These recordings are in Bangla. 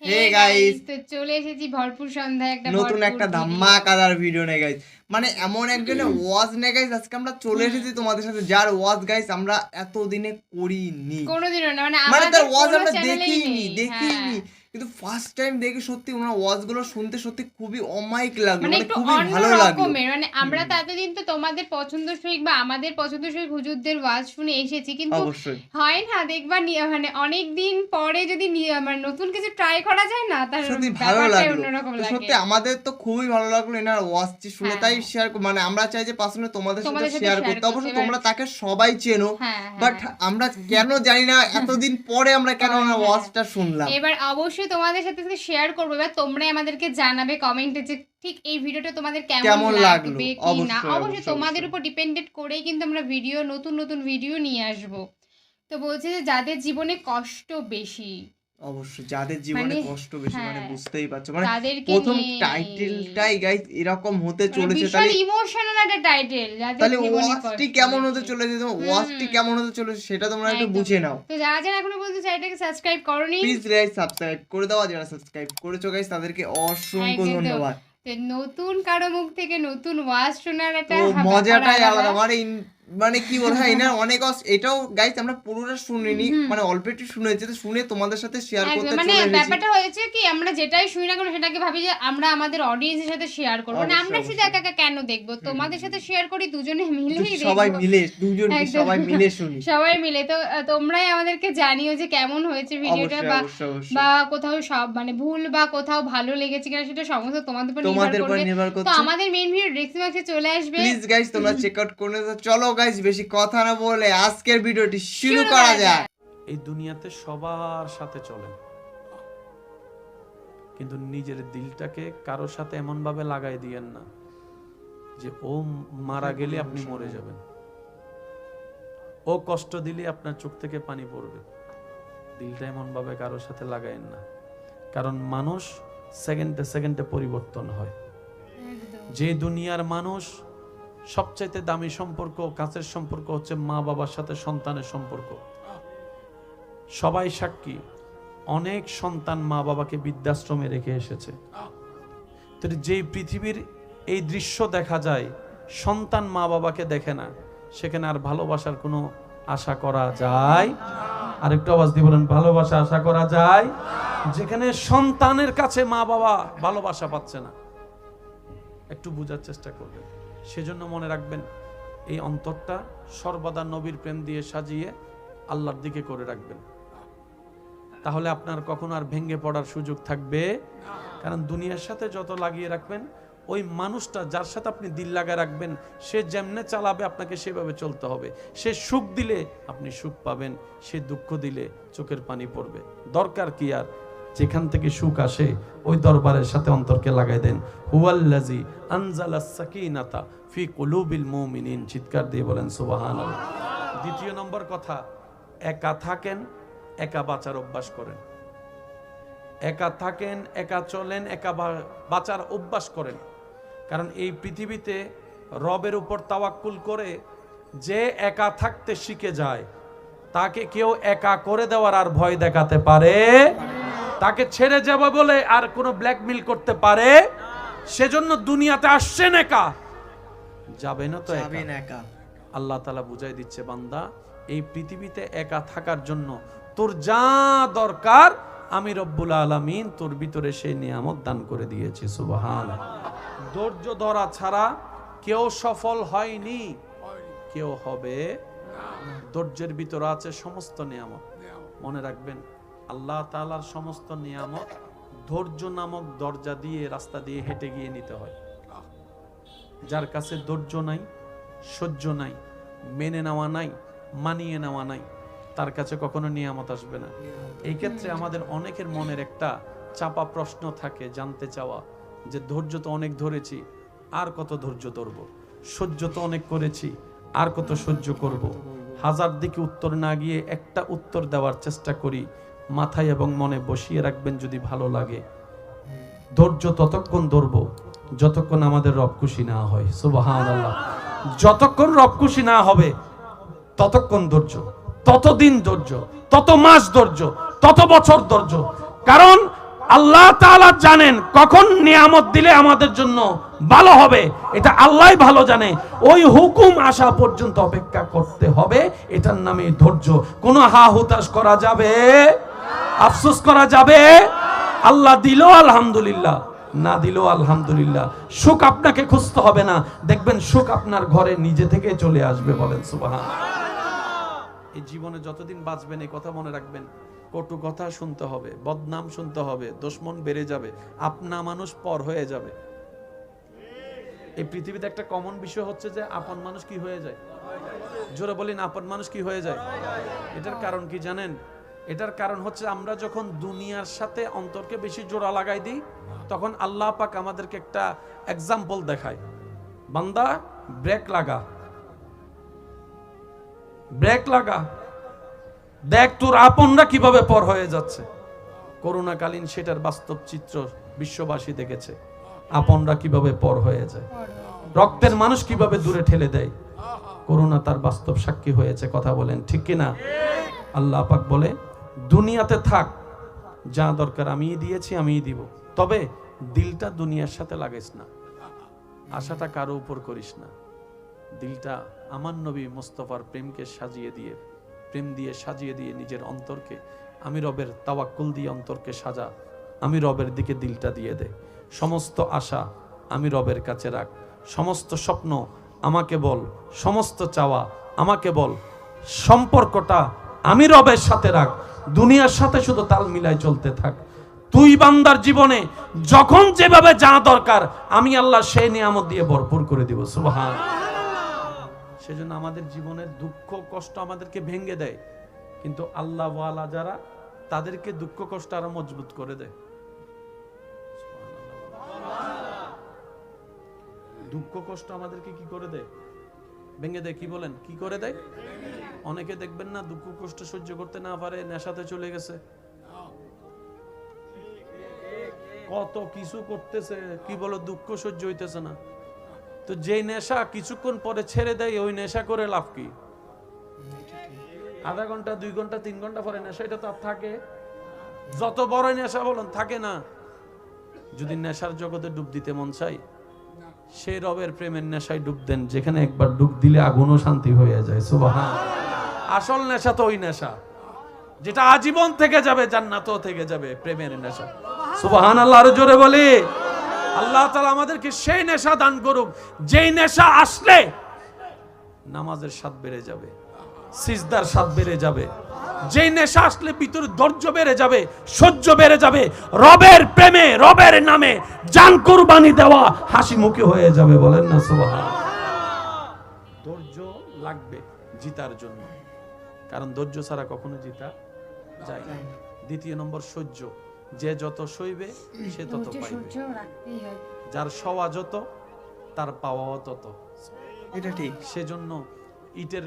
হে গাইস, তো চলে এসেছি ভরপুর সন্ধ্যায় নতুন একটা ধামাকাদার ভিডিও নিয়ে গাইস। মানে এমন একজনের ওয়াজ নিয়ে গাইস আজকে আমরা চলে এসেছি তোমাদের সাথে, যার ওয়াজ গাইস আমরা এতদিনে করিনি, কোনোদিনও না। মানে তার ওয়াজ কোনো আমরা চ্যানেলেই নেই। দেখিনি কিন্তু ফার্স্ট টাইম দেখে সত্যি ওনার ওয়াজগুলো শুনতে সত্যি খুবই অমায়িক লাগলো, মানে মানে একটু খুবই অন্য ভালো লাগলো। রকমের। মানে আমরা তো এতদিন তো তোমাদের পছন্দসই বা আমাদের পছন্দসই হুজুরদের ওয়াজ শুনে এসেছি, কিন্তু অবশ্যই হয় না দেখবা মানে অনেক দিন পরে যদি মানে নতুন কিছু ট্রাই করা যায় না, তার সত্যি ভালো ব্যাপারটাই লাগলো। অন্যরকম তো লাগে। সত্যি আমাদের তো খুবই ভালো লাগলো এনার ওয়াজটি শুনে, তাই শেয়ার মানে আমরা চাই যে পার্সোনালি তোমাদের সাথে শেয়ার করতে। অবশ্য তোমরা তাকে সবাই চেনো, বাট আমরা কেন জানি না এতদিন পরে আমরা কেন ওনার ওয়াজটা শুনলাম। এবার অবশ্যই তোমাদের সাথে শেয়ার করবো, এবার তোমরাই আমাদেরকে জানাবে কমেন্টে যে ঠিক এই ভিডিওটা তোমাদের কেমন লাগবে কি না। অবশ্যই তোমাদের উপর ডিপেন্ডেন্ট করেই কিন্তু আমরা নতুন নতুন ভিডিও নিয়ে আসব। তো বলছে যে যাদের জীবনে কষ্ট বেশি, অবশ্যই যাদের জীবনে কষ্ট বেশি, মানে বুঝতেই পারছো, মানে তাদেরকে প্রথম টাইটেলটাই গাইস এরকম হতে চলেছে। তাহলে ইমোশনাল একটা টাইটেল, তাহলে ওয়াজটি কেমন হতে চলেছে, তোমরা ওয়াজটি কেমন হতে চলেছে সেটা তোমরা একটু বুঝে নাও। তো যারা যারা এখনো পর্যন্ত চ্যানেলটাকে সাবস্ক্রাইব করোনি, প্লিজ গাইস সাবস্ক্রাইব করে দাও। যারা সাবস্ক্রাইব করেছো গাইস তাদেরকে অসংখ্য ধন্যবাদ। নতুন কারো মুখ থেকে নতুন ওয়াজ শোনার একটা মজাটাই আলাদা। মানে কি বলবো, না অনেক এটাও গাইস আমরা পুরোটা শুনিনি, মানে অল্প একটু শুনেছি, তো শুনে তোমাদের সাথে শেয়ার করতে চলে এসেছি। মানে ব্যাপারটা হয়েছে কি, আমরা যেটাই শুনি না কেন সেটাকে ভাবি যে আমরা আমাদের অডিয়েন্সের সাথে শেয়ার করব, না আমরা শুধু একা একা কেন দেখব, তোমাদের সাথে শেয়ার করি, দুজনে মিলেই দেখব, সবাই মিলে সবাই মিলে শুনি, সবাই মিলে। তো তোমরাই আমাদেরকে জানিও যে কেমন হয়েছে ভিডিওটা, বা কোথাও সব মানে ভুল বা কোথাও ভালো লেগেছে কিনা, সেটা সমস্ত তোমাদের উপর নির্ভর করবে। তো আমাদের মেইন ভিডিও ডেসক্রিপশনে চলে আসবে, প্লিজ গাইস তোমরা চেক আউট করে নাও। চলো গাইস বেশি কথা না বলে আজকের ভিডিওটি শুরু করা যাক। এই দুনিয়াতে সবার সাথে চলেন, কিন্তু নিজের দিলটাকে কারোর সাথে এমন ভাবে লাগাই দিয়েন না যে ও মারা গেলে আপনি মরে যাবেন, ও কষ্ট দিলে আপনার চোখ থেকে পানি পড়বে। দিলটা এমন ভাবে কারোর সাথে লাগাইন না, কারণ মানুষ সেকেন্ডে সেকেন্ডে পরিবর্তন হয়। যে দুনিয়ার মানুষ সবচাইতে দামি সম্পর্ক, কাছের সম্পর্ক হচ্ছে মা বাবার সাথে সন্তানের সম্পর্ক। সবাই সাক্ষী, অনেক সন্তান মা বাবাকে বৃদ্ধাশ্রমে রেখে এসেছে। তো যেই পৃথিবীর এই দৃশ্য দেখা যায়, সন্তান মা বাবাকে দেখে না, সেখানে আর ভালোবাসার কোনো আশা করা যায়? আরেকটু আওয়াজ দিয়ে বলেন, ভালোবাসা আশা করা যায়? যেখানে সন্তানের কাছে মা বাবা ভালোবাসা পাচ্ছে না, একটু বোঝার চেষ্টা করবেন। সেজন্য মনে রাখবেন, এই অন্তরটা সর্বদা নবীর প্রেম দিয়ে সাজিয়ে আল্লাহর দিকে করে রাখবেন, তাহলে আপনার কখনো আর ভেঙে পড়ার সুযোগ থাকবে। কারণ দুনিয়ার সাথে যত লাগিয়ে রাখবেন, ওই মানুষটা যার সাথে আপনি দিল লাগায় রাখবেন, সে যেমনে চালাবে আপনাকে সেভাবে চলতে হবে। সে সুখ দিলে আপনি সুখ পাবেন, সে দুঃখ দিলে চোখের পানি পড়বে। দরকার কি আর, যেখান থেকে সুখ আসে ওই দরবারের সাথে অন্তরকে লাগাই দেন। হুয়াল্লাযী আনজালাস সাকিনাতা ফি কুলুবিল মুমিনিন, চিৎকার দিয়ে বলেন সুবহানাল্লাহ। দ্বিতীয় নম্বর কথা, একা থাকেন, একা বাঁচার অভ্যাস করেন। একা থাকেন, একা চলেন, একা বাঁচার অভ্যাস করেন। কারণ এই পৃথিবীতে রবের উপর তাওয়াক্কুল করে যে একা থাকতে শিখে যায়, তাকে কেউ একা করে দেওয়ার আর ভয় দেখাতে পারে? তাকে ছেড়ে যাবে বলে আর কোনো ব্ল্যাকমেল করতে পারে? সেজন্য দুনিয়াতে আসছেন একা, যাবেন তো একা। আল্লাহ তাআলা বুঝাই দিচ্ছে, বান্দা এই পৃথিবীতে একা থাকার জন্য তোর যা দরকার আমি রব্বুল আলামিন তোর ভিতরে সেই নিয়ামত দান করে দিয়েছি। সুবহানাল্লাহ। ধৈর্য ধরা ছাড়া কেউ সফল হয়নি, কেউ হবে। ধৈর্যের ভিতরে আছে সমস্ত নিয়ামত। মনে রাখবেন, আল্লাহ তাআলার সমস্ত নিয়ামত ধৈর্য নামক দরজা দিয়ে, রাস্তা দিয়ে হেঁটে গিয়ে নিতে হয়। যার কাছে ধৈর্য নাই, সহ্য নাই, মেনে নেওয়া নাই, মানিয়ে নেওয়া নাই, তার কাছে কখনো নিয়ামত আসবে না। এই ক্ষেত্রে আমাদের অনেকের মনের একটা চাপা প্রশ্ন থাকে, জানতে চাওয়া যে ধৈর্য তো অনেক ধরেছি, আর কত ধৈর্য ধরব? সহ্য তো অনেক করেছি, আর কত সহ্য করব? হাজার দিকে উত্তর না গিয়ে একটা উত্তর দেওয়ার চেষ্টা করি, মাথায় এবং মনে বসিয়ে রাখবেন যদি ভালো লাগে। ধৈর্য ততক্ষণ ধরব যতক্ষণ আমাদের রব খুশি না হয়। সুবহানাল্লাহ। যতক্ষণ রব খুশি না হবে ততক্ষণ ধৈর্য, ততদিন ধৈর্য, তত মাস ধৈর্য, তত বছর ধৈর্য। কারণ আল্লাহ তাআলা জানেন কখন নিয়ামত দিলে আমাদের জন্য ভালো হবে, এটা আল্লাহই ভালো জানে। ওই হুকুম আসা পর্যন্ত অপেক্ষা করতে হবে, এটার নামে ধৈর্য। কোনো হা হুতাশ করা যাবে, আফসোস করা যাবে? আল্লাহ দিল আলহামদুলিল্লাহ, না দিল আলহামদুলিল্লাহ। সুখ আপনাকে খুঁজতে হবে না, দেখবেন সুখ আপনার ঘরে নিজে থেকে চলে আসবে। বলেন সুবহানাল্লাহ। এই জীবনে যতদিন বাঁচবেন এই কথা মনে রাখবেন, কটু কথা শুনতে হবে, বদনাম শুনতে হবে, দুশমন বেড়ে যাবে, আপনা মানুষ পর হয়ে যাবে। এই পৃথিবীতে একটা কমন বিষয় হচ্ছে যে আপন মানুষ কি হয়ে যায়? জোরে বলেন, আপন মানুষ কি হয়ে যায়? এটার কারণ কি জানেন? এটার কারণ হচ্ছে আমরা যখন দুনিয়ার সাথে অন্তরকে বেশি জোড়া লাগাই দিই, তখন আল্লাহ পাক আমাদেরকে একটা এক্সাম্পল দেখায়, বান্দা ব্রেক লাগা, ব্রেক লাগা, দেখ তোর আপনরা কিভাবে পর হয়ে যাচ্ছে। করোনাকালীন সেটার বাস্তব চিত্র বিশ্ববাসী দেখেছে, আপনরা কিভাবে পর হয়ে যায়, রক্তের মানুষ কিভাবে দূরে ঠেলে দেয়। করোনা তার বাস্তব সাক্ষী হয়েছে। কথা বলেন ঠিক কিনা? আল্লাহ পাক বলে, দুনিয়াতে থাক, যা দরকার আমিই দিয়েছি, আমিই দিব, তবে দিলটা দুনিয়ার সাথে লাগাইস না, আশাটা কারো উপর করিস না। দিলটা আমার নবী মুস্তাফার প্রেমকে সাজিয়ে দিয়ে, প্রেম দিয়ে সাজিয়ে দিয়ে নিজের অন্তরকে, আমি রবের তাওয়াক্কুল দিয়ে অন্তরকে সাজা, আমি রবের দিকে দিলটা দিয়ে দে। সমস্ত আশা আমি রবের কাছে রাখ, সমস্ত স্বপ্ন আমাকে বল, সমস্ত চাওয়া আমাকে বল, সম্পর্কটা আমি রবের সাথে রাখ, দুনিয়ার সাথে শুধু তাল মিলাই চলতে থাক। তুই বান্দার জীবনে যখন যেভাবে যা দরকার আমি আল্লাহ সেই নিয়ামত দিয়ে ভরপুর করে দিব। সুবহানাল্লাহ। সেজন্য আমাদের জীবনের দুঃখ কষ্ট আমাদেরকে ভেঙে দেয়, কিন্তু আল্লাহ ওয়ালা যারা, তাদেরকে দুঃখ কষ্ট আরো মজবুত করে দেয়। দুঃখ কষ্ট আমাদেরকে কি করে দেয়? ভেঙে দেয়। কি বলেন, কি করে দেয়? অনেকে দেখবেন না, দুঃখ কষ্ট সহ্য করতে না পারে নেশাতে চলে গেছে, কত কিছু করতেছে, কি বলো, দুঃখ সহ্য হইতেছে না। তো যে নেশা কিছুক্ষণ পরে ছেড়ে দেয়, ওই নেশা করে লাভ কি? আধা ঘন্টা, 2 ঘন্টা, 3 ঘন্টা পরে নেশা এটা তো আর থাকে? যত বড় নেশা বলুন, থাকে না। যদি নেশার জগতে ডুব দিতে মন চাই, সেই রবের প্রেমের নেশায় ডুব দেন, যেখানে একবার ডুব দিলে আগুনও শান্তি হয়ে যায়। সুবহানাল্লাহ। আসল নেশা তো ওই নেশা যেটা আজীবন থেকে যাবে, জান্নাতও থেকে যাবে, প্রেমের নেশা। সুবহানাল্লাহ। আরো জোরে বলি, আল্লাহ তাআলা আমাদেরকে সেই নেশা দান করুক, যেই নেশা আসলে নামাজের স্বাদ বেড়ে যাবে, সিজদার স্বাদ বেড়ে যাবে, যেই নেশা আসলে ভিতরে ধৈর্য বেড়ে যাবে, সহ্য বেড়ে যাবে, রবের প্রেমে, রবের নামে জান কুরবানি দেওয়া হাসি মুখে হয়ে যাবে। বলেন না সুবহানাল্লাহ। ধৈর্য লাগবে জিতার জন্য, কারণ ধৈর্য ছাড়া কখনো জিতা যায় না। দ্বিতীয় নম্বর সহ্য, যে যত সইবে সে তত পাইবে, যার সওয়া যত তার পাওয়াও তত। এটা ঠিক। সেজন্য ইটের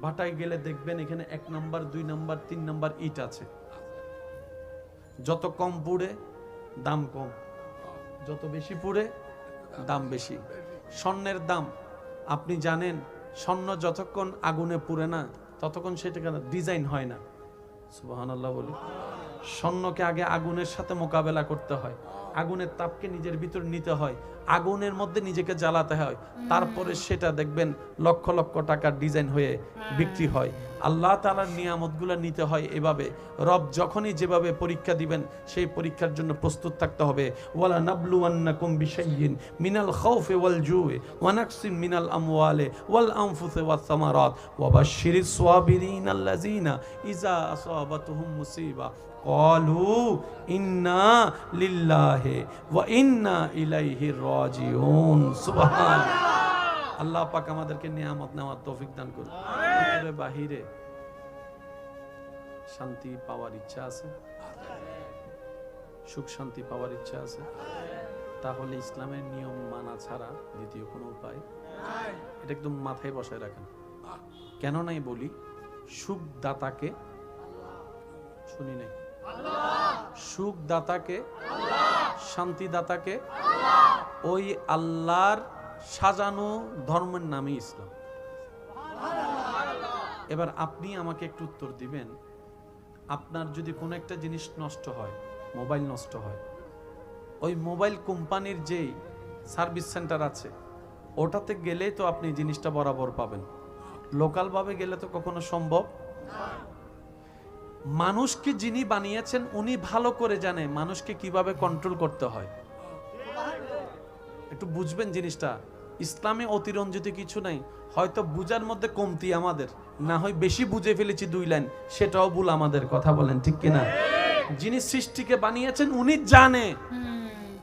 ভাটায় গেলে দেখবেন এখানে 1 নাম্বার, 2 নাম্বার, 3 নাম্বার ইট আছে। যত কম পুড়ে দাম কম, যত বেশি পুড়ে দাম বেশি। স্বর্ণের দাম আপনি জানেন, স্বর্ণ যতক্ষণ আগুনে পুড়ে না ততক্ষণ সেটা ডিজাইন হয় না। সুবহানাল্লাহ বলি। স্বর্ণকে আগে আগুনের সাথে মোকাবেলা করতে হয়, আগুনের তাপকে নিজের ভিতর নিতে হয়, আগুনের মধ্যে নিজেকে জ্বালাতে হয়, তারপরে সেটা দেখবেন লক্ষ লক্ষ টাকার ডিজাইন হয়ে বিক্রি হয়। আল্লাহ তাআলার নিয়ামতগুলো নিতে হয় এভাবে। রব যখনই যেভাবে পরীক্ষা দিবেন সেই পরীক্ষার জন্য প্রস্তুত থাকতে হবে। ওয়ালা নাবলুওয়ান্নাকুম বিশাইইন মিনাল খাউফি ওয়াল জুই ওয়া নাকসিম মিনাল আমওয়ালি ওয়াল আনফুসি ওয়াস সামারাত ওয়া বাশশিরিস সাবিরিন আল্লাযিনা ইযা আসাবাতুহুম মুসিবা ক্বালু ইন্না লিল্লাহি ওয়া ইন্না ইলাইহি রাজিউন। সুবহানাল্লাহ। আল্লাহ পাক আমাদেরকে নিয়ামত নেওয়ার তৌফিক দান করুন। ভিতরে বাহিরে শান্তি পাওয়ার ইচ্ছা আছে, সুখ শান্তি পাওয়ার ইচ্ছা আছে, তাহলে ইসলামের নিয়ম মানা ছাড়া দ্বিতীয় কোনো উপায় এটা একদম মাথায় বসায় রাখেন। কেন নাই বলি, সুখ দাতাকে শুনি নাই, সুখ দাতাকে, শান্তি দাতাকে, ওই আল্লাহর সাজানো ধর্মের নামে ইসলাম। এবার আপনি আমাকে একটু উত্তর দিবেন, আপনার যদি কোনো একটা জিনিস নষ্ট হয়, মোবাইল নষ্ট হয়। ওই মোবাইল কোম্পানির যেই সার্ভিস সেন্টার আছে ওটাতে গেলেই তো আপনি জিনিসটা বরাবর পাবেন, লোকাল ভাবে গেলে তো কখনো সম্ভব। মানুষকে যিনি বানিয়েছেন উনি ভালো করে জানে মানুষকে কিভাবে কন্ট্রোল করতে হয়। একটু বুঝবেন জিনিসটা, ইসলামে অতিরঞ্জিত কিছু নাই। হয়তো বুঝার মধ্যে কমতি আমাদের, না হয় বেশি বুঝে ফেলেছি 2 লাইন, সেটাও ভুল আমাদের। কথা বলেন ঠিক কিনা? যিনি সৃষ্টিকে বানিয়েছেন উনি জানে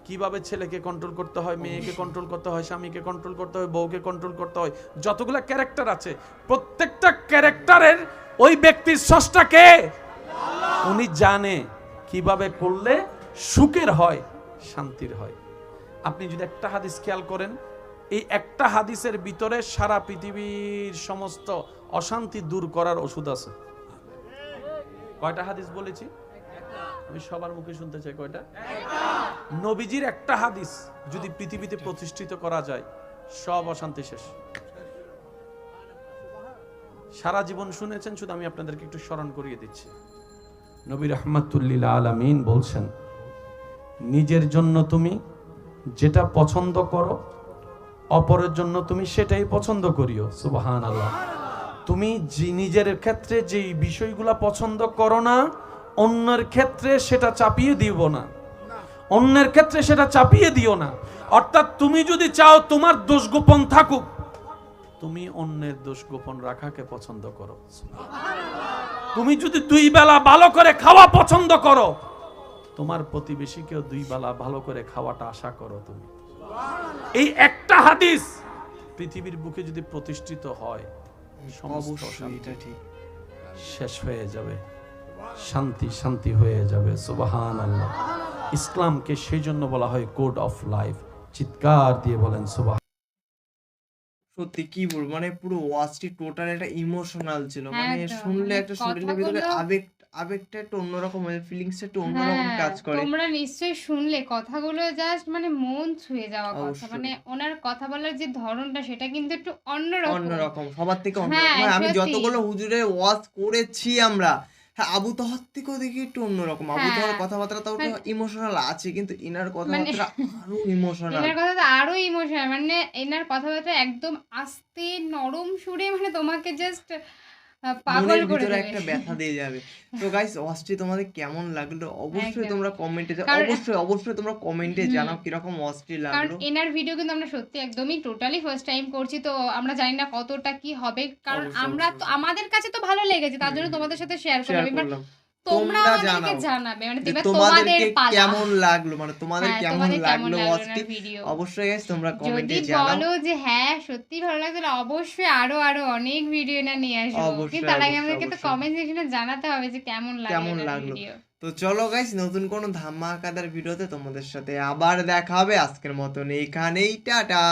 কিভাবে ছেলেকে কন্ট্রোল করতে হয়, মেয়েকে কন্ট্রোল করতে হয়, স্বামীকে কন্ট্রোল করতে হয়, বউকে কন্ট্রোল করতে হয়। যতগুলো ক্যারেক্টার আছে প্রত্যেকটা ক্যারেক্টারের ওই ব্যক্তির স্রষ্টা কে? উনি জানে কিভাবে করলে সুখের হয়, শান্তির হয়। আপনি যদি একটা হাদিস খেয়াল করেন, এই একটা হাদিসের ভিতরে সারা পৃথিবীর সমস্ত অশান্তি দূর করার ওষুধ আছে। কয়টা হাদিস বলেছি? আমি সবার মুখে শুনতে চাই, কয়টা? নবীজির একটা হাদিস যদি পৃথিবীতে প্রতিষ্ঠিত করা যায়, সব অশান্তি শেষ। সারা জীবন শুনেছেন, শুধু আমি আপনাদেরকে একটু স্মরণ করিয়ে দিচ্ছি। নবী রাহমাতুল লিল আলামিন বলছেন, নিজের জন্য তুমি যেটা পছন্দ করো অপরের জন্য তুমি সেটাই পছন্দ করিও। সুবহানাল্লাহ। তুমি নিজের ক্ষেত্রে যেই বিষয়গুলা পছন্দ করো না, অন্যের ক্ষেত্রে সেটা চাপিয়ে দিও না, অন্যের ক্ষেত্রে সেটা চাপিয়ে দিও না। অর্থাৎ তুমি যদি চাও তোমার দোষ গোপন থাকুক, তুমি অন্যের দোষ গোপন রাখাকে পছন্দ করো। তুমি যদি 2 বেলা ভালো করে খাওয়া পছন্দ করো, তোমার প্রতিবেশীকেও 2 বেলা ভালো করে খাওয়াটা আশা করো তুমি। এই একটা হাদিস পৃথিবীর বুকে যদি প্রতিষ্ঠিত হয়, সমস্ত অশান্তি শেষ হয়ে যাবে, শান্তি শান্তি হয়ে যাবে। সুবহানাল্লাহ। ইসলামকে সেই জন্য বলা হয় কোড অফ লাইফ। চিৎকার দিয়ে বলেন সুবহান। সত্যি কি বলবো, মানে পুরো ওয়াচটি টোটাল একটা ইমোশনাল ছিল। মানে শুনলে একটা শরীরের ভিতরে আবেগটা একটা অন্যরকম, ফিলিংসটা একটা অন্যরকম কাজ করে। তোমরা নিশ্চয়ই শুনলে কথাগুলো, জাস্ট মানে মন ছুঁয়ে যাওয়া কথা। মানে ওনার কথা বলার যে ধরনটা সেটা কিন্তু একটু অন্যরকম, সবার থেকে অন্যরকম। মানে আমি যতগুলো হুজুরের ওয়াজ করেছি আমরা, হ্যাঁ আবু তাহার থেকেও দেখি একটু অন্যরকম। আবু তাহার কথাবার্তা তাও ইমোশনাল আছে, কিন্তু ইনার কথাবার্তা আরো ইমোশনাল। এনার কথাটা আরো ইমোশনাল। মানে এনার কথাবার্তা একদম আস্তে নরম সুরে, মানে তোমাকে জাস্ট পাগল করে দেবে, একটা ব্যথা দিয়ে যাবে। তো গাইস, ওয়াচটি তোমাদের কেমন লাগলো অবশ্যই তোমরা কমেন্টে অবশ্যই তোমরা কমেন্টে জানাও কিরকম ওয়াচটি লাগলো। কারণ এনার ভিডিও কিন্তু আমরা সত্যি একদমই টোটালি ফার্স্ট টাইম করছি, তো আমরা জানি না কতটা কি হবে। কারণ আমরা তো, আমাদের কাছে তো ভালো লেগেছে, তার জন্য তোমাদের সাথে শেয়ার করলাম। তোমরা আমাদেরকে জানাবে, মানে তোমাদের কেমন লাগলো, মানে তোমাদের কেমন লাগলো ওয়াচটি। অবশ্যই গাইস তোমরা কমেন্টে জানাও। বলো যে হ্যাঁ সত্যি ভালো লাগলো, অবশ্যই আরো অনেক ভিডিও না নিয়ে আসবো। কিন্তু তার আগে আমাদেরকে তো কমেন্ট সেকশনে জানাতে হবে যে কেমন লাগলো ভিডিও। তো চলো গাইস, নতুন কোন ধামাকাদার ভিডিওতে তোমাদের সাথে আবার দেখা হবে। আজকের মতন এখানেই, টাটা।